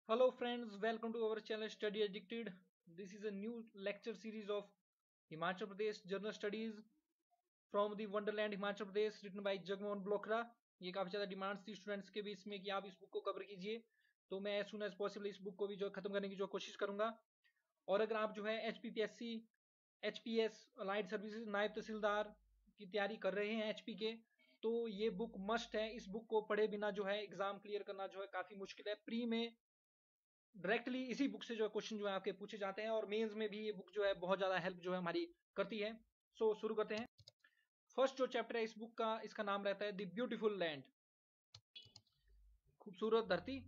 Hello friends, welcome to our channel Study Addicted. This is a new lecture series of Himachal Pradesh Journal Studies from the Wonderland Himachal Pradesh written by Jagmohan Blokhara. ये काफ़ी ज़्यादा demands थी students के बीच में कि आप इस book को कवर कीजिए, तो मैं एज सुन एज पॉसिबल इस बुक को भी जो खत्म करने की जो कोशिश करूंगा। और अगर आप जो है HPPSC, HPS अलाइड सर्विसेज नायब तहसीलदार की तैयारी कर रहे हैं HP के, तो ये बुक मस्ट है। इस बुक को पढ़े बिना जो है एग्जाम क्लियर करना जो है काफ़ी मुश्किल है। प्री में डायरेक्टली इसी बुक से जो है क्वेश्चन जो है आपके पूछे जाते हैं, और मेंस में भी ये बुक जो है बहुत ज़्यादा हेल्प जो है हमारी करती है। सो शुरू करते हैं। फर्स्ट जो चैप्टर है इस बुक का, इसका नाम रहता है द ब्यूटीफुल लैंड, खूबसूरत धरती।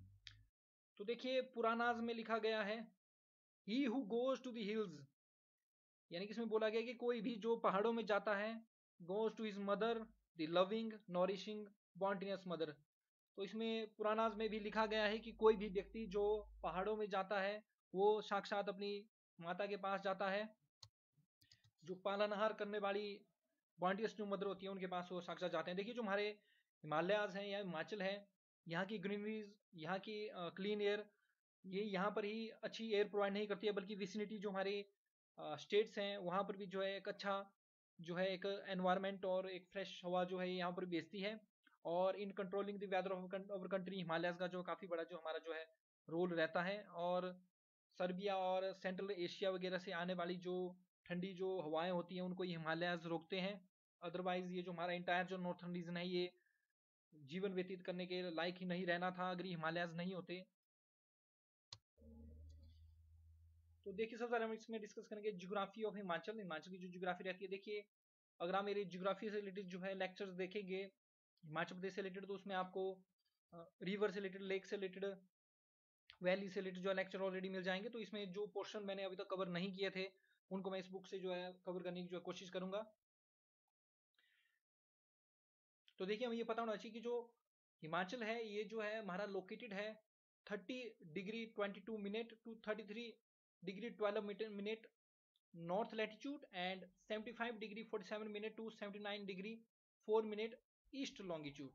तो देखिए पुरानाज में लिखा गया है he who goes to the hills, यानी कि इसमें बोला गया कि कोई भी जो पहाड़ों में जाता है, goes to his mother the loving nourishing bounteous mother. तो इसमें पुरानाज में भी लिखा गया है कि कोई भी व्यक्ति जो पहाड़ों में जाता है वो साक्षात अपनी माता के पास जाता है, जो पालनहार करने वाली बॉन्टियस जो मदर होती है उनके पास वो साक्षात जाते हैं। देखिए जो हमारे हिमालयाज हैं या हिमाचल है, यहाँ की ग्रीनरीज, यहाँ की क्लीन एयर, ये यहाँ पर ही अच्छी एयर प्रोवाइड नहीं करती है, बल्कि विसिनिटी जो हमारे स्टेट्स हैं वहाँ पर भी जो है एक अच्छा जो है एक एनवायरनमेंट और एक फ्रेश हवा जो है यहाँ पर भेजती है। और in controlling the weather of our country Himalayas का जो काफ़ी बड़ा जो हमारा जो है रोल रहता है। और सर्बिया और सेंट्रल एशिया वगैरह से आने वाली जो ठंडी जो हवाएं होती हैं उनको ये हिमालयाज रोकते हैं। अदरवाइज ये जो हमारा इंटायर जो नॉर्थन रीजन है ये जीवन व्यतीत करने के लायक ही नहीं रहना था अगर ये हिमालयाज नहीं होते। तो देखिए सबसे पहले हम इसमें डिस्कस करेंगे ज्योग्राफी ऑफ हिमाचल। हिमाचल की जो ज्योग्राफी रहती है, देखिए अगर आप मेरे ज्योग्राफी से रिलेटेड जो है लेक्चर्स देखेंगे हिमाचल प्रदेश से रिलेटेड, तो उसमें आपको रिवर से रिलेटेड, लेक से रिलेटेड, वैली से रिलेटेड जो लेक्चर ऑलरेडी मिल जाएंगे। तो इसमें जो पोर्शन मैंने अभी तक कवर नहीं किए थे उनको मैं इस बुक से जो है कवर करने की जो कोशिश करूंगा। तो देखिए हमें ये पता होना चाहिए कि जो हिमाचल है ये जो है हमारा लोकेटेड है 30°22' to 33°12' north latitude and 75°47' to 79°4' east longitude.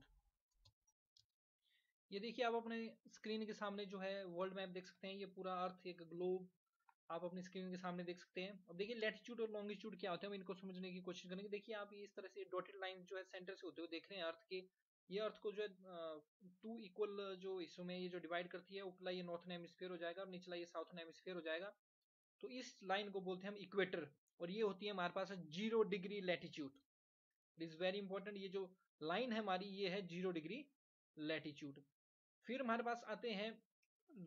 ये देखिए आप अपने स्क्रीन के सामने जो है वर्ल्ड मैप देख सकते हैं, ये पूरा अर्थ एक ग्लोब आप अपनी स्क्रीन के सामने देख सकते हैं। अब देखिए लैटिट्यूड और लॉन्गिट्यूड क्या होते हैं, हम इनको समझने की कोशिश करेंगे। देखिए आप ये इस तरह से डॉटेड लाइन जो है सेंटर से होते हुए देख रहे हैं अर्थ के, ये अर्थ को जो है टू इक्वल जो हिस्सों में ये जो डिवाइड करती है, ऊपरला ये नॉर्थन हेमिस्फीयर हो जाएगा और निचला ये साउथर्न हेमिस्फीयर हो जाएगा। तो इस लाइन को बोलते हैं हम इक्वेटर, और ये होती है हमारे पास 0° latitude. It is very important, ये जो लाइन है हमारी ये है 0° लैटिट्यूड। फिर हमारे पास आते हैं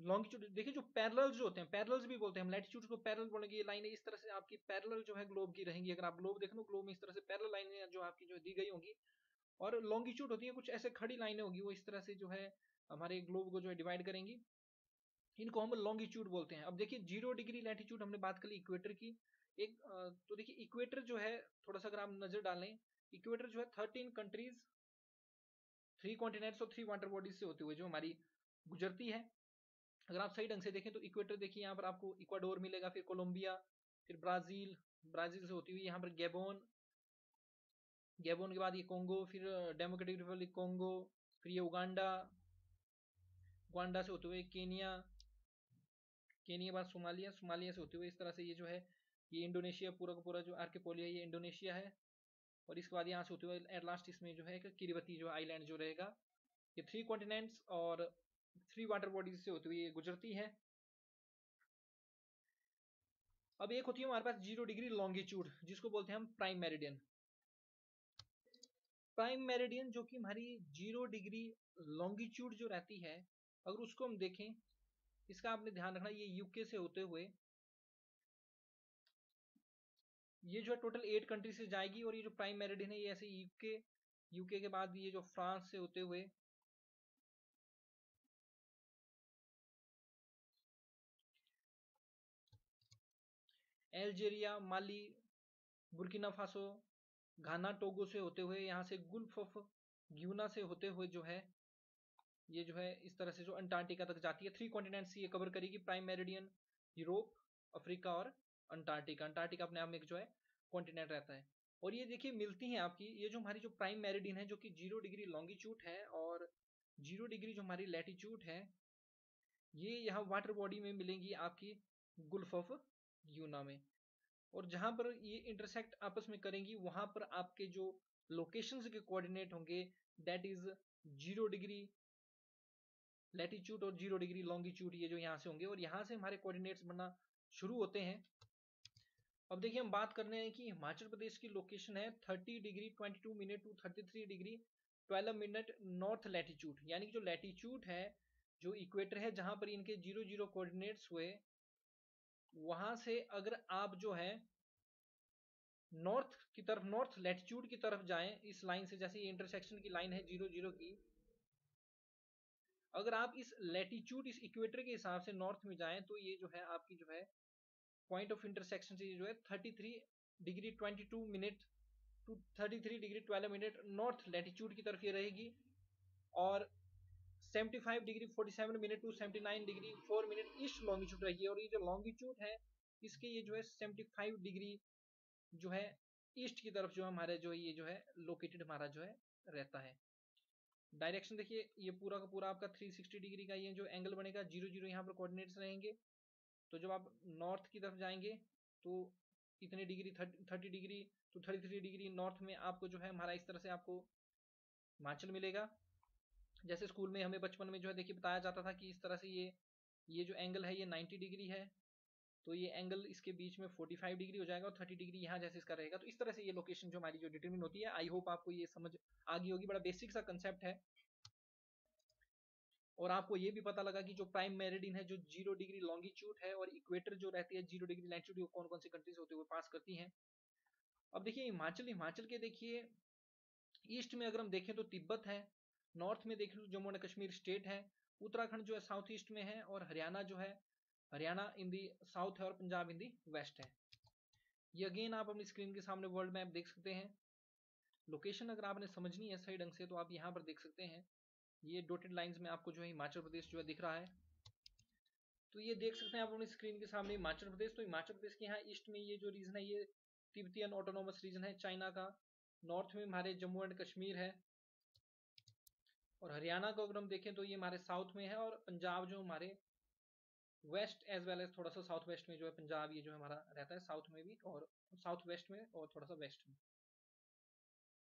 लॉन्गिट्यूड। देखिए जो पैरेलल्स जो होते हैं, पैरेलल्स भी बोलते हैं हम, लैटिट्यूड को पैरेलल बोलेंगे। ये लाइनें इस तरह से आपकी पैरेलल जो है ग्लोब की रहेंगी। अगर आप ग्लोब देखें तो ग्लोब में इस तरह से पैरेलल लाइनें जो आपकी जो दी गई होंगी, और लॉन्गिट्यूड होती है कुछ ऐसे खड़ी लाइनें होगी, वो इस तरह से जो है हमारे ग्लोब को जो है डिवाइड करेंगी। इनको हम लॉन्गिट्यूड बोलते हैं। अब देखिए 0° लैटिट्यूड हमने बात कर ली इक्वेटर की। एक तो देखिए इक्वेटर जो है, थोड़ा सा अगर आप नजर डालें, इक्वेटर जो है 13 कंट्रीज, 3 कॉन्टिनेंट्स और 3 वाटर बॉडीज से होते हुए जो हमारी गुजरती है। अगर आप सही ढंग से देखें तो इक्वेटर देखिए यहाँ पर आपको इक्वाडोर मिलेगा, फिर कोलंबिया, फिर ब्राजील, ब्राजील से होती हुई यहाँ पर गैबोन, गैबोन के बाद ये कोंगो, फिर डेमोक्रेटिक रिपब्लिक कोंगो, फिर ये उगांडा, उगांडा से होते हुए केनिया, केनिया के बाद सोमालिया, सोमालिया से होते हुए इस तरह से ये जो है ये इंडोनेशिया, पूरा का पूरा जो आर्किपोलिया ये इंडोनेशिया है। और इसके बाद यहाँ से होते हुए एट लास्ट इसमें जो है किरिबती जो आइलैंड जो रहेगा, ये 3 कॉन्टिनेंट्स और 3 वाटर बॉडीज से होती हुई ये गुजरती है। अब एक होती है हमारे पास 0° लॉन्गिट्यूड, जिसको बोलते हैं हम प्राइम मेरिडियन। प्राइम मेरिडियन जो कि हमारी 0° लॉन्गिट्यूड जो रहती है, अगर उसको हम देखें, इसका आपने ध्यान रखना, ये यूके से होते हुए ये जो है टोटल 8 कंट्री से जाएगी। और ये जो प्राइम मेरिडियन है ये ऐसे यूके, यूके के बाद ये जो फ्रांस से होते हुए अल्जीरिया, माली, बुर्किना फासो, घाना, टोगो से होते हुए यहाँ से गुल्फ ऑफ ग्यूना से होते हुए जो है ये जो है इस तरह से जो अंटार्कटिका तक जाती है। 3 कॉन्टिनेंट्स ये कवर करेगी प्राइम मेरिडियन, यूरोप, अफ्रीका और अंटार्कटिका। अंटार्कटिका अपने आप में जो है कॉन्टिनेंट रहता है। और ये देखिए मिलती हैं आपकी, ये जो हमारी जो प्राइम मेरिडियन है जो कि 0° लॉन्गिट्यूड है और 0° जो हमारी लैटिट्यूड है, ये यहाँ वाटर बॉडी में मिलेंगी आपकी गुल्फ ऑफ यूना में। और जहां पर ये इंटरसेक्ट आपस में करेंगी वहां पर आपके जो लोकेशंस के कोऑर्डिनेट होंगे दैट इज 0 डिग्री लैटिट्यूड और 0 डिग्री लॉन्गिट्यूड, ये जो यहाँ से होंगे और यहाँ से हमारे कोऑर्डिनेट्स बनना शुरू होते हैं। अब देखिए हम बात कर रहे हैं कि हिमाचल प्रदेश की लोकेशन है 30 degree 22 minute to 33 degree 12 minute north latitude, यानी कि जो लैटिट्यूड है, जो इक्वेटर है जहां पर इनके 0 0 कोऑर्डिनेट्स हुए, वहां से अगर आप जो है नॉर्थ की तरफ, नॉर्थ लैटिट्यूड की तरफ जाएं इस लाइन से, जैसे ये इंटरसेक्शन की लाइन है 0 0 की, अगर आप इस लैटिट्यूड इस इक्वेटर के हिसाब से नॉर्थ में जाएं तो ये जो है आपकी जो है पॉइंट ऑफ इंटरसेक्शन से जो है 33 degree 22 minute to 33 degree 12 minute north latitude की तरफ ये रहेगी, और 75 degree 47 minute to 79 degree 4 minute east longitude रहेगी। और ये जो लॉन्गिट्यूड है इसके ये जो है 75 डिग्री जो है ईस्ट की तरफ जो हमारे जो ये जो है लोकेटेड हमारा जो है रहता है। डायरेक्शन देखिए ये पूरा का पूरा आपका 360 डिग्री का ये जो एंगल बनेगा, 0 0 यहाँ पर कोऑर्डिनेट्स रहेंगे। तो जब आप नॉर्थ की तरफ जाएंगे तो इतने degree 30 degree to 33 degree north में आपको जो है हमारा इस तरह से आपको हिमाचल मिलेगा। जैसे स्कूल में हमें बचपन में जो है देखिए बताया जाता था कि इस तरह से ये जो एंगल है ये 90 डिग्री है, तो ये एंगल इसके बीच में 45 डिग्री हो जाएगा और 30 डिग्री यहाँ जैसे इसका रहेगा। तो इस तरह से ये लोकेशन जो हमारी जो डिटरमिन होती है, आई होप आपको ये समझ आ गई होगी, बड़ा बेसिक सा कंसेप्ट है। और आपको ये भी पता लगा कि जो प्राइम मेरिडियन है जो 0 डिग्री लॉन्गिट्यूड है और इक्वेटर जो रहती है 0 डिग्री लैटिट्यूड, कौन कौन सी कंट्रीज होते हुए पास करती हैं। अब देखिए हिमाचल के देखिए ईस्ट में अगर हम देखें तो तिब्बत है, नॉर्थ में देखें तो जम्मू एंड कश्मीर स्टेट है, उत्तराखंड जो है साउथ ईस्ट में है, और हरियाणा जो है हरियाणा इन दी साउथ है और पंजाब इन दी वेस्ट है। ये अगेन आप अपनी स्क्रीन के सामने वर्ल्ड मैप देख सकते हैं। लोकेशन अगर आपने समझनी है सही ढंग से तो आप यहाँ पर देख सकते हैं, ये डॉटेड लाइंस में आपको जो है हिमाचल प्रदेश जो है दिख रहा है। तो ये देख सकते हैं आप अपनी स्क्रीन के सामने हिमाचल प्रदेश। तो हिमाचल प्रदेश के यहाँ ईस्ट में ये जो रीजन है ये तिब्बतियन ऑटोनोमस रीजन है चाइना का, नॉर्थ में हमारे जम्मू एंड कश्मीर है, और हरियाणा को अगर हम देखें तो ये हमारे साउथ में है, और पंजाब जो हमारे वेस्ट एज वेल एज थोड़ा सा साउथ वेस्ट में जो है पंजाब ये जो हमारा रहता है, साउथ में भी और साउथ वेस्ट में और थोड़ा सा वेस्ट में।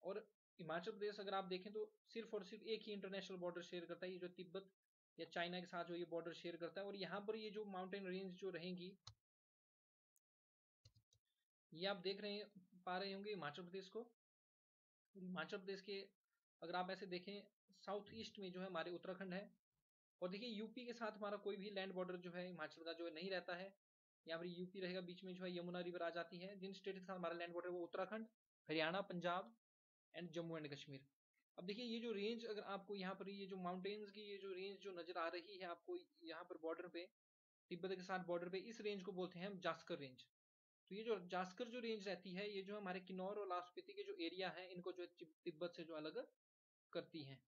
और हिमाचल प्रदेश अगर आप देखें तो सिर्फ और सिर्फ एक ही इंटरनेशनल बॉर्डर शेयर करता है, ये जो तिब्बत या चाइना के साथ जो ये बॉर्डर शेयर करता है। और यहाँ पर ये जो माउंटेन रेंज जो रहेंगी ये आप देख रहे पा रहे होंगे हिमाचल प्रदेश को। हिमाचल प्रदेश के अगर आप ऐसे देखें साउथ ईस्ट में जो है हमारे उत्तराखंड है, और देखिए यूपी के साथ हमारा कोई भी लैंड बॉर्डर जो है हिमाचल का जो है नहीं रहता है। यहाँ पर यूपी रहेगा, बीच में जो है यमुना रिवर आ जाती है। जिन स्टेट के साथ हमारा लैंड बॉर्डर वो उत्तराखंड, हरियाणा, पंजाब एंड जम्मू एंड कश्मीर। अब देखिए ये जो रेंज अगर आपको यहाँ पर ये जो माउंटेन्स की ये जो रेंज जो नजर आ रही है आपको यहाँ पर बॉर्डर पे तिब्बत के साथ बॉर्डर पे, इस रेंज को बोलते हैं हम जास्कर रेंज। तो ये जो जास्कर जो रेंज रहती है ये जो हमारे किन्नौर और लाहौल स्पीति के जो एरिया है इनको जो तिब्बत से जो अलग करती है।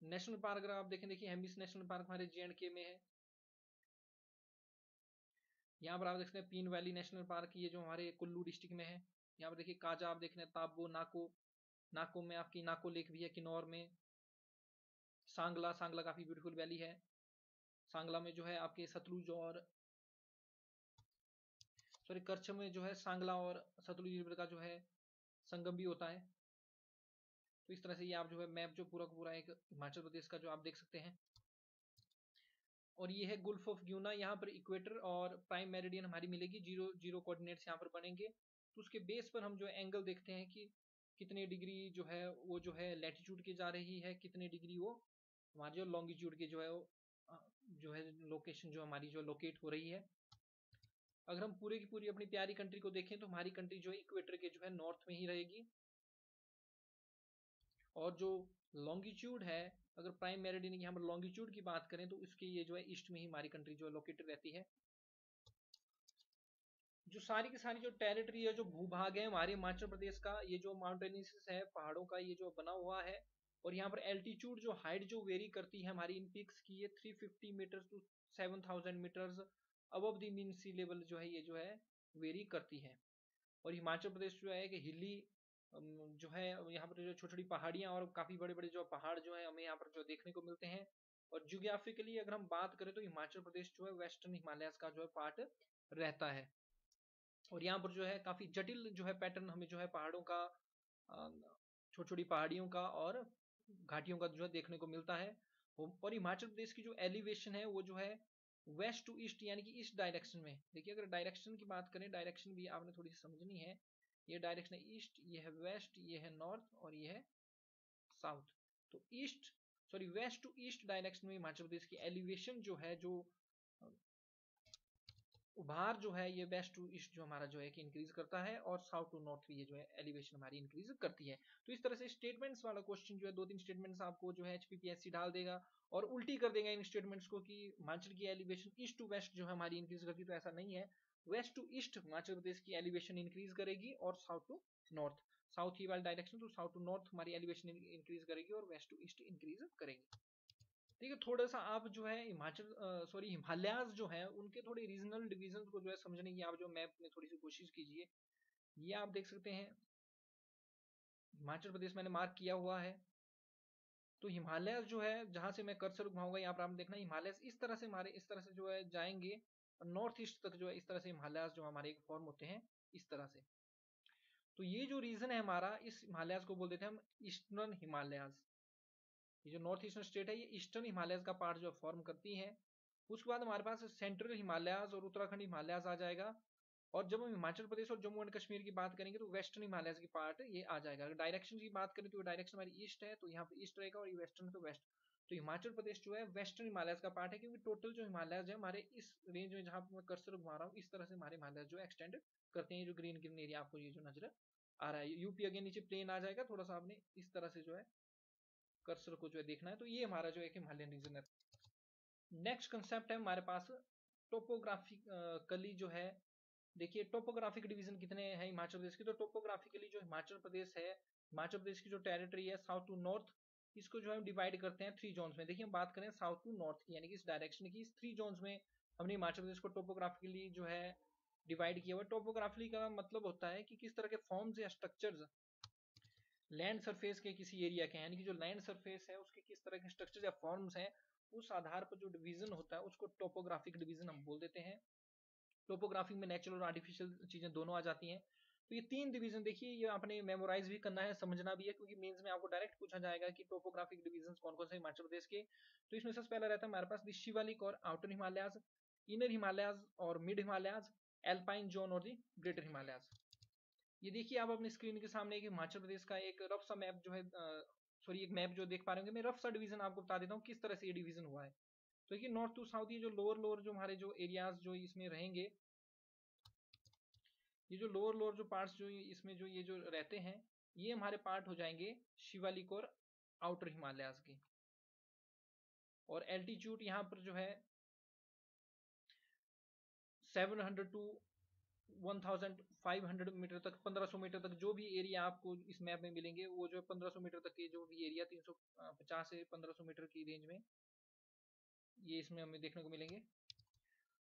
नेशनल पार्क अगर आप देखें, देखिए हेमिस नेशनल पार्क हमारे JNK में है। यहाँ पर आप देख सकते हैं पीन वैली नेशनल पार्क, ये जो हमारे कुल्लू डिस्ट्रिक्ट में है। यहाँ पर देखिए काजा आप देख रहे हैं, ताबो, नाको, नाको में आपकी नाको लेक भी है किन्नौर में। सांगला, सांगला काफी ब्यूटीफुल वैली है। सांगला में जो है आपके सतलुज और सॉरी कच्छ में जो है सांगला और सतलुज रिवर का जो है संगम भी होता है। तो इस तरह से ये आप जो है मैप जो पूरा का पूरा एक हिमाचल प्रदेश का जो आप देख सकते हैं। और ये है गुल्फ ऑफ यूना, यहाँ पर इक्वेटर और प्राइम मेरिडियन हमारी मिलेगी, 0 0 कोऑर्डिनेट्स यहाँ पर बनेंगे। तो उसके बेस पर हम जो है एंगल देखते हैं कि कितने डिग्री जो है वो जो है लैटिट्यूड की जा रही है, कितने डिग्री वो हमारी जो लॉन्गिट्यूड की जो है वो जो है लोकेशन जो हमारी जो लोकेट हो रही है। अगर हम पूरी की पूरी अपनी प्यारी कंट्री को देखें तो हमारी कंट्री जो है इक्वेटर के जो है नॉर्थ में ही रहेगी, और जो लॉन्गिट्यूड है अगर प्राइम मेरिडियन की हम लॉन्गिट्यूड की बात करें तो इसकी ये जो है ईस्ट में ही हमारी कंट्री जो है लोकेटेड रहती है। जो सारी की सारी जो टेरिटरी है, जो भूभाग है हमारे हिमाचल प्रदेश का, ये जो माउंटेनिस है पहाड़ों का ये जो बना हुआ है, और यहाँ पर एल्टीट्यूड जो हाइट जो वेरी करती है हमारी इन पिक्स की, ये 350 metres to 7000 metres above the mean sea level जो है ये जो है वेरी करती है। और हिमाचल प्रदेश जो है कि हिली जो है यहाँ पर जो छोटी छोटी पहाड़ियाँ और काफी बड़े बड़े जो पहाड़ जो है हमें यहाँ पर जो देखने को मिलते हैं। और जियोग्राफिकली अगर हम बात करें तो हिमाचल प्रदेश जो है वेस्टर्न हिमालयस का जो है पार्ट रहता है। और यहाँ पर जो है काफी जटिल जो है पैटर्न हमें जो है पहाड़ों का, छोटी छोटी पहाड़ियों का और घाटियों का जो है देखने को मिलता है। और हिमाचल प्रदेश की जो एलिवेशन है वो जो है वेस्ट टू ईस्ट यानी कि ईस्ट डायरेक्शन में। देखिए अगर डायरेक्शन की बात करें, डायरेक्शन भी आपने थोड़ी सी समझनी है। ये डायरेक्शन है ईस्ट, ये है वेस्ट, ये है नॉर्थ और ये है साउथ। तो east sorry west to east direction में हिमाचल प्रदेश की एलिवेशन जो है, जो उभार जो है ये वेस्ट टू ईस्ट जो हमारा जो है कि इंक्रीज करता है, और साउथ टू नॉर्थ भी ये जो है एलिवेशन हमारी इंक्रीज करती है। तो इस तरह से स्टेटमेंट्स वाला क्वेश्चन जो है 2-3 स्टेटमेंट्स आपको जो है एचपीपीएससी डाल देगा और उल्टी कर देगा इन स्टेटमेंट्स को कि हिमाचल की एलिवेशन ईस्ट टू वेस्ट जो है हमारी इंक्रीज करती है। तो ऐसा नहीं है, waste to east Himachal Pradesh की एलिवेशन इंक्रीज करेगी और साउथ टू नॉर्थ, साउथ ही वाली डायरेक्शन तो साउथ टू नॉर्थ हमारी एलिवेशन इंक्रीज करेगी और वेस्ट टू ईस्ट इंक्रीज करेगी। ठीक है, थोड़ा सा आप जो है हिमालयाज जो है उनके थोड़े रीजनल डिवीजन को जो है समझने की आप जो मैप में थोड़ी सी कोशिश कीजिए। ये आप देख सकते हैं हिमाचल प्रदेश मैंने मार्क किया हुआ है। तो हिमालय जो है जहां से मैं कर्सर घुमाऊंगा यहाँ पर आपने देखना हिमालय इस तरह से हमारे इस तरह से जो है जाएंगे और नॉर्थ ईस्ट तक जो है इस तरह से हिमालय जो हमारे एक फॉर्म होते हैं इस तरह से। तो ये जो रीजन है हमारा, इस हिमालय को बोल देते हैं हम ईस्टर्न हिमालयाज। ये जो नॉर्थ ईस्टर्न स्टेट है ये ईस्टर्न हिमालय का पार्ट जो फॉर्म करती है। उसके बाद हमारे पास सेंट्रल हिमालयाज और उत्तराखंड हिमालयाज आ जाएगा। और जब हम हिमाचल प्रदेश और जम्मू एंड कश्मीर की बात करेंगे तो वेस्टर्न हिमालय की पार्ट ये आ जाएगा। अगर डायरेक्शन की बात करें तो डायरेक्शन हमारी ईस्ट है तो यहाँ पे ईस्ट रहेगा, और ये वेस्टर्न तो वेस्ट। तो हिमाचल प्रदेश जो है वेस्टर्न हिमालय का पार्ट है, क्योंकि टोटल जो हिमालय है हमारे इस रेंज में जहां पर मैं कर्सर घुमा रहा हूँ इस तरह से हमारे हिमालय जो एक्सटेंड करते हैं। जो ग्रीन ग्रीन एरिया आपको ये जो नजर आ रहा है, यूपी अगेन नीचे प्लेन आ जाएगा, थोड़ा सा आपने इस तरह से जो है कर्सर को जो है देखना है। तो ये हमारा जो एक हिमालयन रीजन है। नेक्स्ट कंसेप्ट है हमारे पास टोपोग्राफिकली जो है। देखिए टोपोग्राफिक डिवीजन कितने हैं हिमाचल प्रदेश की, तो टोपोग्राफिकली जो हिमाचल प्रदेश है, हिमाचल प्रदेश की जो टेरिटरी है साउथ टू नॉर्थ, इसको जो है डिवाइड करते हैं 3 जोन्स में। देखिए हम बात करें साउथ टू नॉर्थ की यानी कि इस डायरेक्शन की, इस 3 जोन्स में हमने हिमाचल प्रदेश को टोपोग्राफिकली जो है डिवाइड किया हुआ। टोपोग्राफिकली का मतलब होता है कि किस तरह के फॉर्म्स या स्ट्रक्चर्स लैंड सरफेस के किसी एरिया के, यानी कि जो लैंड सरफेस है उसके किस तरह के स्ट्रक्चर या फॉर्म्स हैं, उस आधार पर जो डिवीजन होता है उसको टोपोग्राफिक डिवीजन हम बोल देते हैं। टोपोग्राफी में नेचुरल और आर्टिफिशियल चीजें दोनों आ जाती हैं। तो ये 3 डिवीजन देखिए, ये आपने मेमोराइज भी करना है, समझना भी है, क्योंकि मेंस में आपको डायरेक्ट पूछा जाएगा कि टोपोग्राफिक डिवीजन कौन कौन से हिमाचल प्रदेश के। तो इसमें सबसे पहला रहता है हमारे पास शिवालिक और आउटर हिमालयाज, इनर हिमालयाज और मिड हिमालयाज, एल्पाइन जोन और दी ग्रेटर हिमालयाज। ये देखिए आप अपनी स्क्रीन के सामने एक हिमाचल प्रदेश का एक रफ सा मैप जो है एक मैप जो देख पा रहे होंगे। मैं रफ सा डिवीजन आपको बता देता हूँ किस तरह से ये डिवीजन हुआ है। तो देखिए नॉर्थ टू साउथ ये जो लोअर लोअर जो हमारे जो एरियाज जो इसमें रहेंगे, ये जो लोअर लोअर जो पार्ट्स जो इसमें जो ये जो रहते हैं, ये हमारे पार्ट हो जाएंगे शिवालिक और आउटर हिमालयाज के। और एल्टीट्यूड यहाँ पर जो है 700 टू 1500 मीटर तक, 1500 मीटर तक जो भी एरिया आपको इस मैप में मिलेंगे वो जो है 1500 मीटर तक के जो भी एरिया 350 से 1500 मीटर की रेंज में ये इसमें हमें देखने को मिलेंगे।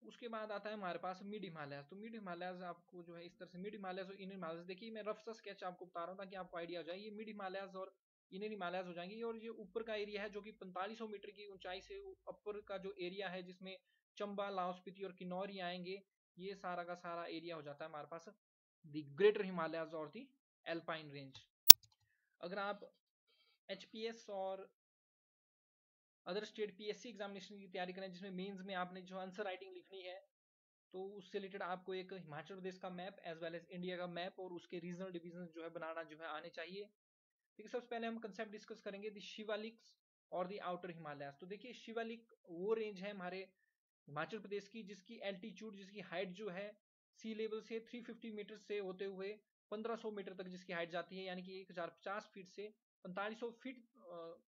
उसके बाद आता है हमारे पास मिड हिमालय। तो मिड हिमालय आपको जो है इस तरह से मिड हिमालय और इनर हिमालय, देखिए मैं रफ सा स्केच आपको बता रहा हूँ ताकि आपको आइडिया हो जाए। ये मिड हिमालय और इनर हिमालय हो जाएंगे, और ये ऊपर का एरिया है जो कि 4500 मीटर की ऊंचाई से ऊपर का जो एरिया है जिसमें चंबा, लाहौल स्पीति और किन्नौर ही आएंगे, ये सारा का सारा एरिया हो जाता है हमारे पास द ग्रेटर हिमालयाज और द एल्पाइन रेंज। अगर आप एचपीएस और अदर स्टेट पीएससी एग्जामिनेशन की तैयारी करें जिसमें मेंस में आपने जो आंसर राइटिंग लिखनी है, तो उससे रिलेटेड आपको एक हिमाचल प्रदेश का map as well as India का मैप और उसके रीजनल डिवीजन जो है बनाना जो है आने चाहिए। ठीक है, सबसे पहले हम कंसेप्ट डिस्कस करेंगे द शिवालिक्स और द आउटर हिमालयाज। तो देखिए शिवालिक वो रेंज है हमारे हिमाचल प्रदेश की जिसकी एल्टीट्यूड, जिसकी हाइट जो है सी लेवल से 350 मीटर से होते हुए 1500 मीटर तक जिसकी हाइट जाती है, यानी कि 1050 फीट से 4500 फीट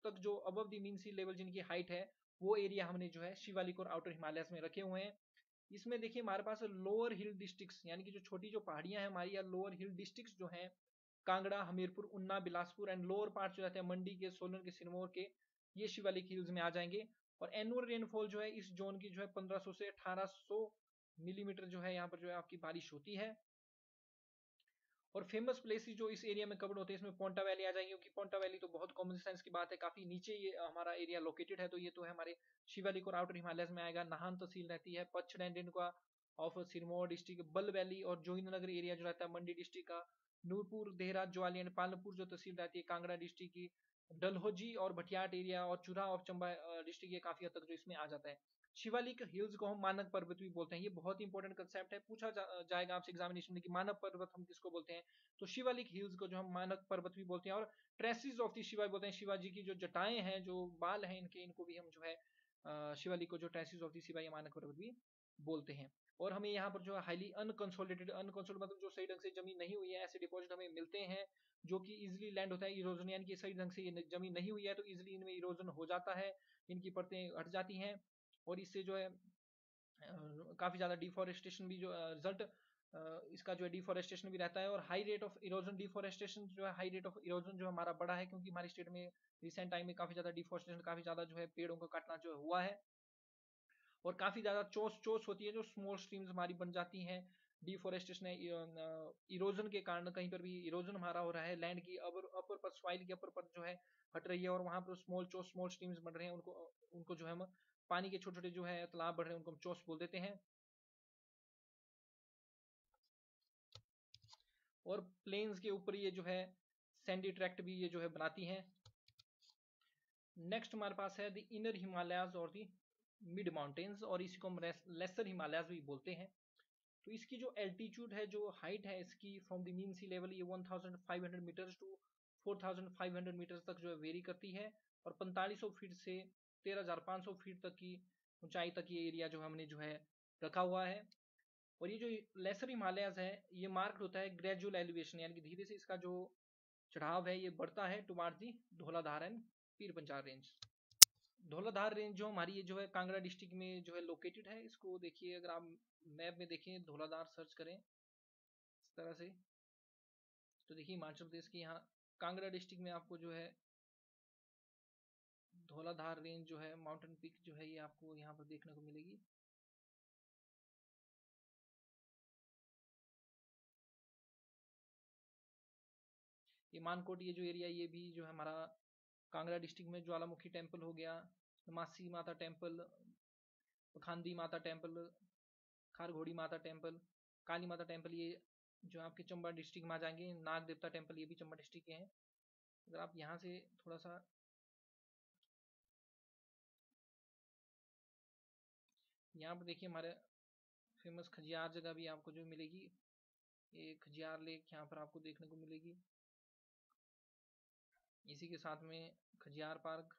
तक जो above the mean sea level जिनकी हाइट है, वो एरिया हमने जो है शिवालिक और आउटर हिमालयस में रखे हुए हैं। इसमें देखिए हमारे पास लोअर हिल डिस्ट्रिक्ट्स यानी कि जो छोटी जो पहाड़ियां हैं हमारी, या लोअर हिल डिस्ट्रिक्ट्स जो हैं कांगड़ा, हमीरपुर, उन्ना, बिलासपुर एंड लोअर पार्ट जो रहते हैं मंडी के, सोलन के, सिरमौर के, ये शिवालिक हिल्स में आ जाएंगे। और एनुअल रेनफॉल जो है इस जोन की जो है 1500 से 1800 मिलीमीटर जो है यहाँ पर जो है आपकी बारिश होती है। और फेमस प्लेसेस जो इस एरिया में कवर होते हैं, इसमें पोंटा वैली आ जाएंगे, क्योंकि पोंटा वैली तो बहुत कॉमन सेंस की बात है, काफी नीचे ये हमारा एरिया लोकेटेड है, तो ये तो है हमारे शिवालिक और आउटर हिमालयस में आएगा। नाहन तहसील रहती है, पच्छ एंड का ऑफ सिरमौर डिस्ट्रिक्ट, बल वैली और जोगिंद्रनगर एरिया जो रहता है मंडी डिस्ट्रिक्ट का, नूरपुर, देहरा, ज्वाली एंड पालमपुर जो तहसील रहती है कांगड़ा डिस्ट्रिक्ट की, डलहौजी और भटियाट एरिया और चूरा ऑफ चंबा डिस्ट्रिक्ट, ये काफी हद तक जो इसमें आ जाता है। शिवालिक हिल्स को हम मानक पर्वत भी बोलते हैं, ये बहुत ही इंपॉर्टेंट कंसेप्ट है, पूछा जाएगा आपसे एग्जामिनेशन में कि मानक पर्वत हम किसको बोलते हैं, तो शिवालिक हिल्स को जो हम मानक पर्वत भी बोलते हैं। और ट्रेसिस ऑफ द शिवा बोलते हैं, शिवाजी की जो जटाएं हैं, जो बाल हैं इनके, इनको भी हम जो है शिवालिक को जो ट्रेसिस ऑफ द शिवा या मानक पर्वत भी बोलते हैं। और हमें यहाँ पर जो है हाईली अनकंसोलिडेटेड मतलब जो सही ढंग से जमीन नहीं हुई है, ऐसे डिपॉजिट हमें मिलते हैं जो कि इजिली लैंड होता है, इरोजन यानी कि सही ढंग से ये जमीन नहीं हुई है तो इजिली इनमें इरोजन हो जाता है, इनकी परतें हट जाती हैं, और इससे जो है काफी ज्यादा डिफोरेस्टेशन भी जो रिजल्ट इसका जो है डिफोरेस्टेशन भी रहता है। और high rate of erosion, deforestation जो है, हाई रेट ऑफ इरोजन जो हमारा बड़ा है, क्योंकि हमारे स्टेट में रिसेंट टाइम में काफी ज्यादा डिफोरेस्टेशन, काफी ज्यादा जो है पेड़ों का काटना जो हुआ है, और काफी ज्यादा चोस चोस होती है, जो स्मॉल स्ट्रीम्स हमारी बन जाती हैं डिफोरेस्टेशन इरोजन के कारण। कहीं पर भी इरोजन हमारा हो रहा है, लैंड की अपर पर, सॉइल की अपर पर जो है हट रही है, और वहां पर स्मॉल स्ट्रीम्स बन रहे हैं, उनको जो है हम पानी के छोटे छोटे जो है तालाब बढ़ रहे हैं उनको हम चोस बोल देते हैं। और प्लेन्स के ऊपर ये जो है सैंडी ट्रैक्ट भी ये जो है बनाती हैं। नेक्स्ट हमारे पास है द इनर हिमालयाज और द मिड माउंटेन्स, और इसी को हम लेसर हिमालयाज भी बोलते हैं। तो इसकी जो एल्टीट्यूड है, जो हाइट है इसकी from the mean sea level, ये 1500 मीटर्स टू 4500 मीटर्स तक जो है वेरी करती है, और 4500 फीट से 13500 फीट तक की ऊंचाई तक ये एरिया जो हमने जो है रखा हुआ है। और ये जो लेसर हिमालयाज है, ये मार्क्ड होता है ग्रेजुअल एलिवेशन, यानी कि धीरे से इसका जो चढ़ाव है ये बढ़ता है towards the Dhauladhar and Pir Panchal range. Dhauladhar range जो हमारी ये जो है कांगड़ा डिस्ट्रिक्ट में जो है लोकेटेड है, इसको देखिए अगर आप मैप में देखें, धौलाधार सर्च करें इस तरह से, तो देखिए हिमाचल प्रदेश के यहाँ कांगड़ा डिस्ट्रिक्ट में आपको जो है धौलाधार रेंज जो है माउंटेन पीक जो है ये आपको यहाँ पर देखने को मिलेगी। ये मानकोट ये जो एरिया, ये भी जो है हमारा कांगड़ा डिस्ट्रिक्ट में ज्वालामुखी टेम्पल हो गया, मासी माता टेम्पल, खांदी माता टेम्पल, खारघोड़ी माता टेम्पल, काली माता टेम्पल, ये जो आपके चंबा डिस्ट्रिक्ट में आ जाएंगे। नाग देवता टेम्पल ये भी चंबा डिस्ट्रिक्ट के हैं। अगर आप यहाँ से थोड़ा सा यहाँ पर देखिए, हमारे फेमस खजियार जगह भी आपको जो मिलेगी, ये खजियार लेक यहाँ पर आपको देखने को मिलेगी। इसी के साथ में खजियार पार्क,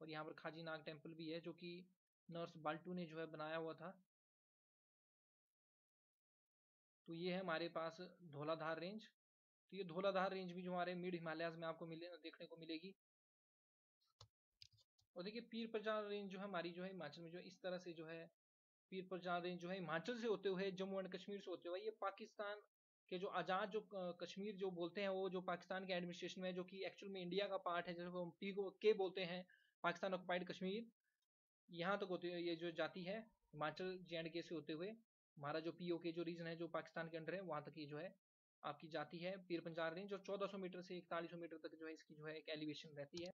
और यहाँ पर खाजी नाग टेम्पल भी है जो कि नर्स बाल्टू ने जो है बनाया हुआ था। तो ये है हमारे पास धौलाधार रेंज। तो ये धौलाधार रेंज भी जो हमारे मिड हिमालयाज में आपको देखने को मिलेगी। और देखिए पीर पंजाल रेंज जो है हमारी जो है हिमाचल में जो इस तरह से जो है, पीर पंजाल रेंज जो है हिमाचल से होते हुए जम्मू एंड कश्मीर से होते हुए ये पाकिस्तान के जो आज़ाद जो कश्मीर जो बोलते हैं, वो जो पाकिस्तान के एडमिनिस्ट्रेशन में, जो कि एक्चुअल में इंडिया का पार्ट है, जिसको हम पी को के बोलते हैं, पाकिस्तान ऑक्युपाइड कश्मीर, यहाँ तक होते हुए ये जो जाती है हिमाचल JNK से होते हुए हमारा जो POK जो रीजन है जो पाकिस्तान के अंडर है, वहां तक ये जो है आपकी जाती है पीर पंजाल रेंज, जो 1400 मीटर से 4100 मीटर तक जो है इसकी जो है एक एलिवेशन रहती है।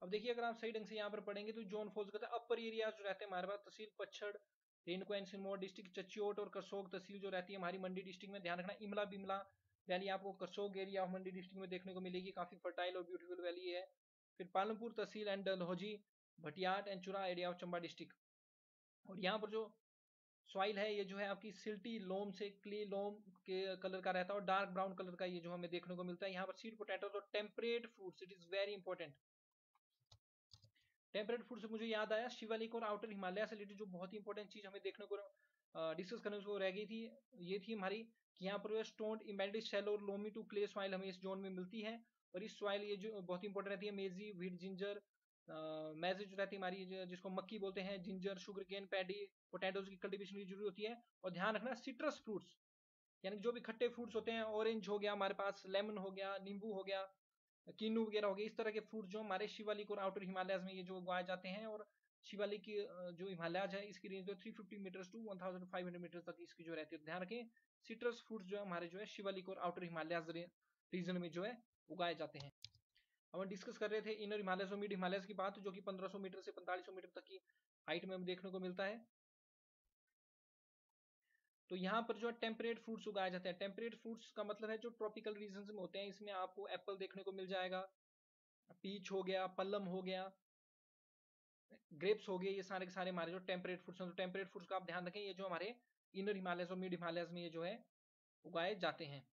अब देखिए अगर आप सही ढंग से यहाँ पर पढ़ेंगे तो जोन फॉल्स कहते हैं अपर एरिया जो रहते हैं हमारे पास, तहसील पच्छड़, रेणुका एंड सिरमौर डिस्ट्रिक्ट, चच्योट और करसोग तहसील जो रहती है हमारी मंडी डिस्ट्रिक्ट में। ध्यान रखना इमला बिमला वैली आपको Karsog area of Mandi district में देखने को मिलेगी, काफी फर्टाइल और ब्यूटीफुल वैली है। फिर पालमपुर तहसील एंड डलहौजी, भटियाट एंड चुरा एरिया ऑफ चंबा डिस्ट्रिक्ट। और यहाँ पर जो सॉइल है ये जो है आपकी सिल्टी लोम से क्ले लोम के कलर का रहता है, और डार्क ब्राउन कलर का ये जो हमें देखने को मिलता है। यहाँ पर सीड पोटैटोज और temperate fruits, it is very important. Temperate food से मुझे याद आया शिवालिक और आउटर हिमालय से रिलेटेड जो बहुत ही इंपॉर्टेंट चीज हमें देखने को डिस्कस करने को रह गई थी, ये थी हमारी कि यहाँ पर स्टोन इमेल्डेड शैलो और लोमी टू क्ले सॉइल हमें इस जोन में मिलती है। और इस सॉइल ये जो बहुत ही इंपॉर्टेंट रहती है, मेजी व्हीट जिंजर मैज जो रहती है हमारी, जिसको मक्की बोलते हैं, ginger, sugar cane, paddy, potatoes की कल्टीवेशन की जरूरत होती है। और ध्यान रखना सिट्रस फ्रूट्स, यानी जो भी खट्टे फ्रूट्स होते हैं, ऑरेंज हो गया हमारे पास, लेमन हो गया, नींबू हो गया, कीनू वगैरह हो गया, इस तरह के फ्रूट जो हमारे शिवालिक और आउटर हिमालयस में ये जो उगाए जाते हैं। और शिवालिक की जो हिमालयाज है इसकी रेंज जो 350 मीटर्स टू 1500 मीटर तक इसकी जो रहती है। ध्यान रखें सिट्रस फ्रूट्स जो है हमारे जो है शिवालिक और आउटर हिमालयाज रीजन में जो है उगाए जाते हैं। अब हम डिस्कस कर रहे थे इनर हिमालयस और मिड हिमालयस की बात, जो कि 1500 मीटर से 4500 मीटर तक की हाइट में हमें देखने को मिलता है। तो यहाँ पर जो है टेम्परेट फ्रूट्स उगाए जाते हैं। टेम्परेट फ्रूट्स का मतलब है जो ट्रॉपिकल रीजन में होते हैं। इसमें आपको एप्पल देखने को मिल जाएगा, पीच हो गया, पल्लम हो गया, ग्रेप्स हो गए, ये सारे के सारे हमारे जो टेम्परेट फ्रूट्स हैं। तो टेम्परेट फ्रूट्स का आप ध्यान रखें, ये जो हमारे इनर हिमालयस और मिड हिमालयस में ये जो है उगाए जाते हैं।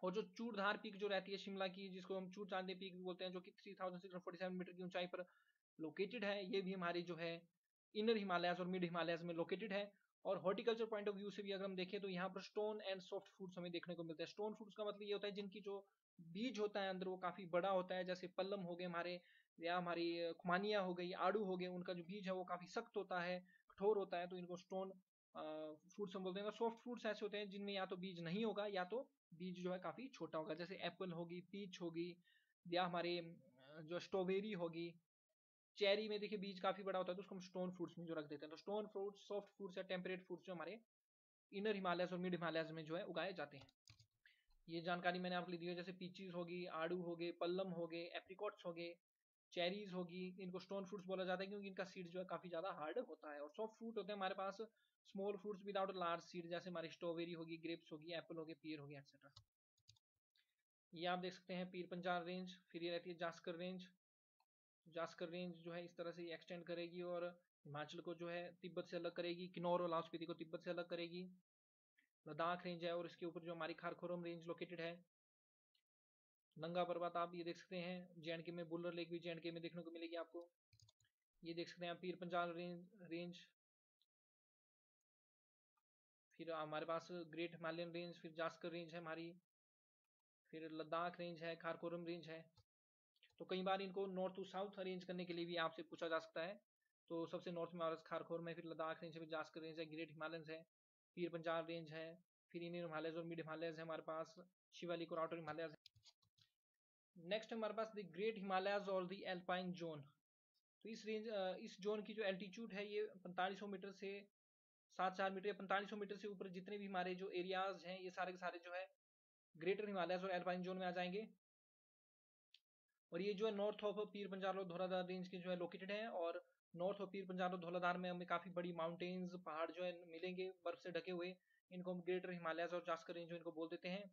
और जो चूड़धार पीक जो रहती है शिमला की, जिसको हम चूड़चांदी पीक भी बोलते हैं, जो कि 3647 मीटर की ऊंचाई पर लोकेटेड है, ये भी हमारी जो है इनर हिमालयस और मिड हिमालयस में लोकेटेड है। और हॉर्टिकल्चर पॉइंट ऑफ व्यू से भी अगर हम देखें तो यहाँ पर स्टोन एंड सॉफ्ट फ्रूट्स हमें देखने को मिलते हैं। स्टोन फ्रूट्स का मतलब ये होता है जिनकी जो बीज होता है अंदर वो काफी बड़ा होता है, जैसे पल्लम हो गए हमारे, या हमारी खुमानिया हो गई, आड़ू हो गए, उनका जो बीज है वो काफी सख्त होता है, कठोर होता है, तो इनको स्टोन फ्रूट्स हम बोलते हैं। सॉफ्ट फ्रूट्स ऐसे होते हैं जिनमें या तो बीज नहीं होगा या तो बीज जो है काफी छोटा होगा, जैसे एप्पल होगी, पीच होगी, या हमारे जो स्ट्रॉबेरी होगी। चेरी में देखिए बीज काफी बड़ा होता है, तो उसको हम स्टोन फ्रूट्स में जो रख देते हैं। तो स्टोन फ्रूट्स, सॉफ्ट फ्रूट्स या टेम्परेट फ्रूट्स जो हमारे इनर हिमालयस और मिड हिमालयस में जो है उगाए जाते हैं। ये जानकारी मैंने आपको दी है। जैसे पीचीज होगी, आड़ू हो गए, पल्लम हो गए, एप्रिकॉट्स हो गए, चेरीज होगी, इनको स्टोन फ्रूट्स बोला जाता है क्योंकि इनका सीड जो है काफी ज्यादा हार्ड होता है। और सॉफ्ट फ्रूट होते हैं हमारे पास small fruits without large seed, जैसे हमारी स्ट्रॉबेरी होगी, ग्रेप्स होगी, एप्पल हो गए, पियर हो गया, एक्सेट्रा। ये आप देख सकते हैं पीर पंजाल रेंज। फिर ये रहती है जास्कर रेंज। जास्कर रेंज जो है इस तरह से एक्सटेंड करेगी और हिमाचल को जो है तिब्बत से अलग करेगी, किन्नौर और लाहौल स्पीति को तिब्बत से अलग करेगी। लद्दाख रेंज है और इसके ऊपर जो हमारी खारकोरम रेंज लोकेटेड है। नंगा पर्वत आप ये देख सकते हैं, जेएंडके में बुलर लेक भी जेएंडके में देखने को मिलेगी आपको। ये देख सकते हैं पीर पंजाल रेंज। फिर हमारे पास ग्रेट हिमालयन रेंज, फिर जास्कर रेंज है हमारी, फिर लद्दाख रेंज है, खारकोरम रेंज है। तो कई बार इनको नॉर्थ टू साउथ अरेंज करने के लिए भी आपसे पूछा जा सकता है। तो सबसे नॉर्थ में हमारे खारकोरम है, फिर लद्दाख रेंज है, फिर जास्कर रेंज है, ग्रेट हिमालयंस है, पीर पंजाल रेंज है, फिर इनर हिमालयस और मिड हिमालयस है हमारे पास, शिवालिक और आउटर हिमालयस। नेक्स्ट हमारे पास द ग्रेट हिमालयस और द एल्पाइन जोन। तो इस जोन की जो एल्टीट्यूड है ये 4500 मीटर से 74 मीटर या 4500 मीटर से ऊपर जितने भी हमारे जो एरियाज हैं ये सारे के सारे जो है ग्रेटर हिमालयस और एल्पाइन जोन में आ जाएंगे। और ये जो है नॉर्थ ऑफ पीर पंजाल और धौलाधार रेंज के जो है लोकेटेड है। और नॉर्थ ऑफ पीर पंजाल और धौलाधार में हमें काफी बड़ी माउंटेन्स, पहाड़ जो है मिलेंगे बर्फ से ढके हुए। इनको हम ग्रेटर हिमालयस और जास्कर रेंज इनको बोल देते हैं।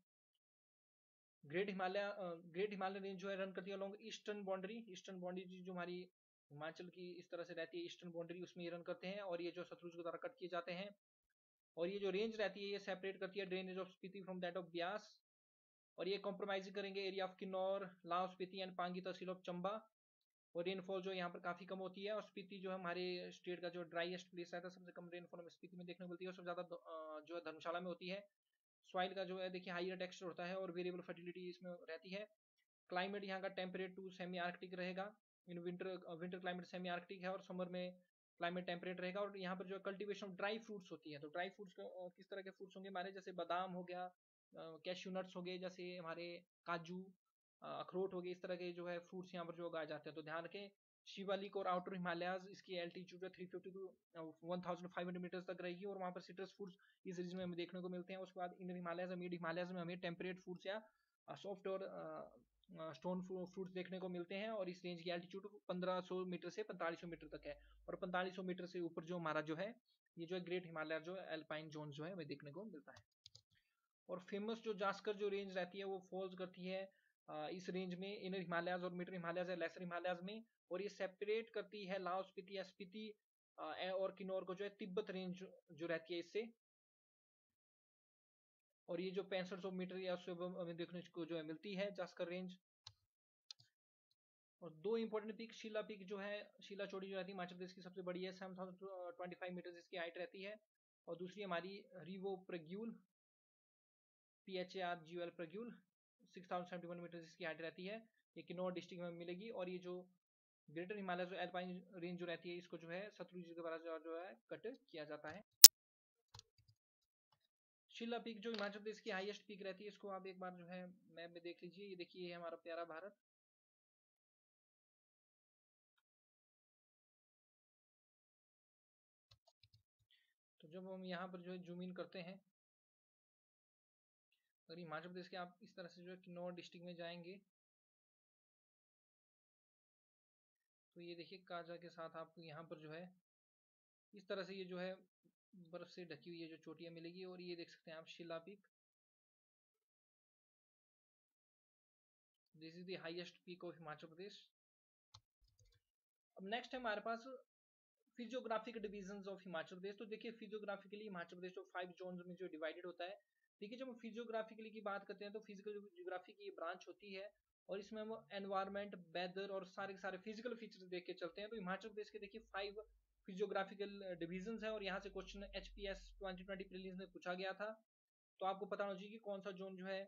ग्रेट हिमालय रेंज जो है रन करती है along eastern boundary. Eastern boundary जो हमारी हिमाचल की इस तरह से रहती है, ईस्टर्न बाउंड्री, उसमें ये रन करते हैं और ये जो सतलुज के द्वारा कट किए जाते हैं। और ये जो रेंज रहती है ये सेपरेट करती है drainage of Spiti from that of Beas. और ये कॉम्प्रोमाइज करेंगे area of Kinnaur, Lahaul Spiti and Pangi tehsil of Chamba. और रेनफॉल जो यहाँ पर काफी कम होती है। और स्पीति जो है हमारे स्टेट का जो ड्राइएस्ट प्लेस रहता है, सबसे कम रेनफॉल हमें स्पीति में देखने को मिलती है और सबसे ज्यादा जो है धर्मशाला में होती है। सॉइल का जो है देखिए हाइयर टेक्सचर होता है और वेरिएबल फर्टिलिटी इसमें रहती है। क्लाइमेट यहाँ का टेम्परेट टू सेमी आर्कटिक रहेगा। In winter climate semi Arctic है और समर में क्लाइमेट टेम्परेट रहेगा। और यहाँ पर जो कल्टीवेशन ऑफ ड्राई फ्रूट्स होती है। तो ड्राई फ्रूट्स किस तरह के फ्रूट्स होंगे हमारे, जैसे बादाम हो गया, कैश्यू नट्स हो गए, जैसे हमारे काजू, अखरोट हो गए, इस तरह के जो है फ्रूट्स यहाँ पर जो उगाए जाते हैं। तो ध्यान रखें शिवालिक और आउटर हिमालयाज इसकी एल्टीट्यूड 350 टू 1500 मीटर तक रहेगी और वहाँ पर सिट्रस फ्रूट्स इस रीजन में हमें देखने को मिलते हैं। उसके बाद इनर हिमालयज और मिड हिमालयज में हमें टेम्परेट फ्रूट्स या सॉफ्ट और स्टोन फ्रूट्स देखने को मिलते हैं। और इस रेंज की एल्टीट्यूड 1500 मीटर से 4500 मीटर तक है। और 4500 मीटर से ऊपर जो हमारा जो है ये जो है ग्रेट हिमालय जो एल्पाइन जोन जो है हमें देखने को मिलता है। और फेमस जो जास्कर जो रेंज रहती है वो फॉल्स करती है इस रेंज में इनर हिमालयज और मिडर हिमालयज या लेसर हिमालयज में। और ये सेपरेट करती है लाहौल स्पीति या स्पीति और किन्नौर को जो है तिब्बत रेंज जो रहती है इससे। और ये जो 6500 मीटर या उससे हमें देखने को जो है मिलती है जास्कर रेंज। और दो इंपॉर्टेंट पीक, शीला पीक जो है, शीला चोटी जो रहती है हिमाचल प्रदेश की सबसे बड़ी है, 7025 मीटर इसकी हाइट रहती है। और दूसरी हमारी रिवो प्रग्यूल, PHARGUL प्रग्यूल, 6071 मीटर इसकी हाइट रहती है। ये किन्नौर डिस्ट्रिक्ट में मिलेगी। और ये जो ग्रेटर हिमालय जो एल्पाइन रेंज जो रहती है इसको जो है सतलुज के द्वारा जो है कट किया जाता है। शिला पीक जो हिमाचल प्रदेश की हाईएस्ट पीक रहती है, इसको आप एक बार जो है मैप में देख लीजिए। ये देखिए ये हमारा प्यारा भारत। तो जब हम यहाँ पर जो है जूम इन करते हैं, अगर हिमाचल प्रदेश के आप इस तरह से जो है किन्नौर डिस्ट्रिक्ट में जाएंगे तो ये देखिए काजा के साथ आपको यहाँ पर जो है इस तरह से ये जो है बर्फ से ढकी हुई है जो चोटियां मिलेगी। और ये देख सकते हैं आप Shila peak, this is the highest peak of Himachal Pradesh. अब नेक्स्ट है हमारे पास physiographic divisions of Himachal Pradesh. तो देखिए फिजियोग्राफिकली हिमाचल प्रदेश जो 5 जोन्स में जो डिवाइडेड होता है। देखिए जब हम फिजियोग्राफिकली की बात करते हैं तो फिजिकल जियोग्राफी की ब्रांच होती है और इसमें हम एनवायरमेंट, वेदर और सारे के सारे फिजिकल फीचर्स देख के चलते हैं। तो हिमाचल प्रदेश के देखिए 5 फिजियोग्राफिकल डिविजन्स है और यहाँ से क्वेश्चन HPS 2020 प्रीलिम्स में पूछा गया था। तो आपको पता होना चाहिए कि कौन सा जोन जो है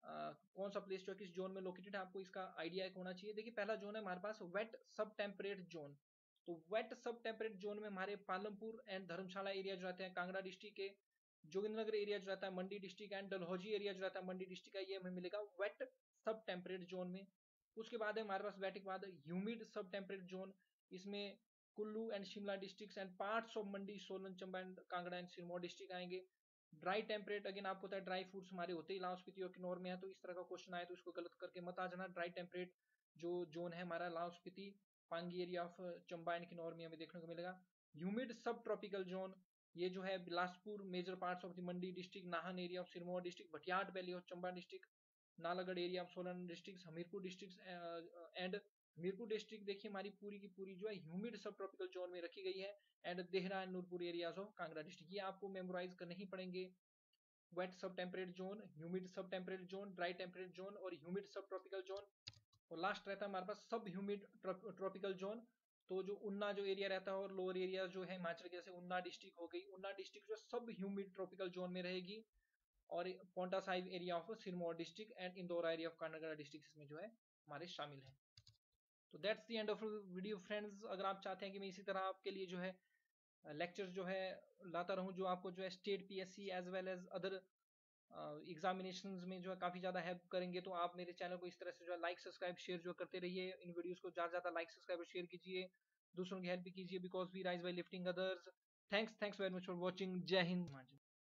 कौन सा प्लेस जो है किस जोन में लोकेटेड है, आपको इसका आइडिया होना चाहिए। देखिए पहला जोन है हमारे पास वेट सब टेम्परेट जोन। तो वेट सब टेम्परेट जोन में हमारे पालमपुर एंड धर्मशाला एरिया जो रहते हैं कांगड़ा डिस्ट्रिक्ट के, जोगिंद्रनगर एरिया जो रहता है मंडी डिस्ट्रिक्ट एंड डलहौजी एरिया जो रहता है मंडी डिस्ट्रिक्ट का, ये हमें मिलेगा वेट सब टेम्परेट जोन में। उसके बाद है हमारे पास वेट के बाद ह्यूमिड सब टेम्परेट जोन, इसमें Kullu and Shimla district and parts of Mandi, Solan, Chamba and Kangra and Sirmaur district आएंगे। ड्राई टेम्परेट, अगेन आपको पता है ड्राई फूड्स हमारे होते ही लाहौल स्पीति और किन्नौर में है, तो इस तरह का क्वेश्चन आए तो इसको गलत करके मत आ जाना। ड्राई टेम्परेट जो जोन है हमारा Lahaul Spiti, Pangi area of Chamba and Kinnaur में हमें देखने को मिलेगा। ह्यूमिड सब ट्रॉपिकल जोन, ये जो है Bilaspur, major parts of the Mandi district, Nahan area of Sirmaur district, Bhattiyat valley of Chamba district, Nalagarh area of Solan district, Hamirpur district and Hamirpur district देखिए हमारी पूरी की पूरी जो है ह्यूमिड सब ट्रॉपिकल जोन में रखी गई है। And Dehra and Nurpur areas of Kangra district, ये आपको मेमोराइज करने ही पड़ेंगे। Wet sub temperate zone, humid sub temperate zone, dry temperate zone और ह्यूमिड सब ट्रॉपिकल जोन। और लास्ट रहता है हमारे पास सब ह्यूमिड ट्रॉपिकल जोन। तो जो उन्ना जो एरिया रहता है और लोअर एरिया जो है हिमाचल के, जैसे उन्ना डिस्ट्रिक्ट हो गई, उन्ना डिस्ट्रिक्ट जो सब ह्यूमिड ट्रॉपिकल जोन में रहेगी। और Paonta Sahib area of Sirmaur district and Indora area of Kangra district इसमें जो है हमारे शामिल है। तो that's the end of video friends. अगर आप चाहते हैं कि मैं इसी तरह आपके लिए जो है लेक्चर्स जो है लाता रहूं, जो आपको जो है state PSC as well as other examinations में जो है काफी ज्यादा हेल्प करेंगे, तो आप मेरे चैनल को इस तरह से जो है लाइक सब्सक्राइब शेयर जो करते रहिए। इन वीडियोस को ज्यादा ज्यादा लाइक सब्सक्राइब और शेयर कीजिए, दूसरों की हेल्प भी कीजिए, because we rise by lifting others. Thanks very much for watching. जय हिंद।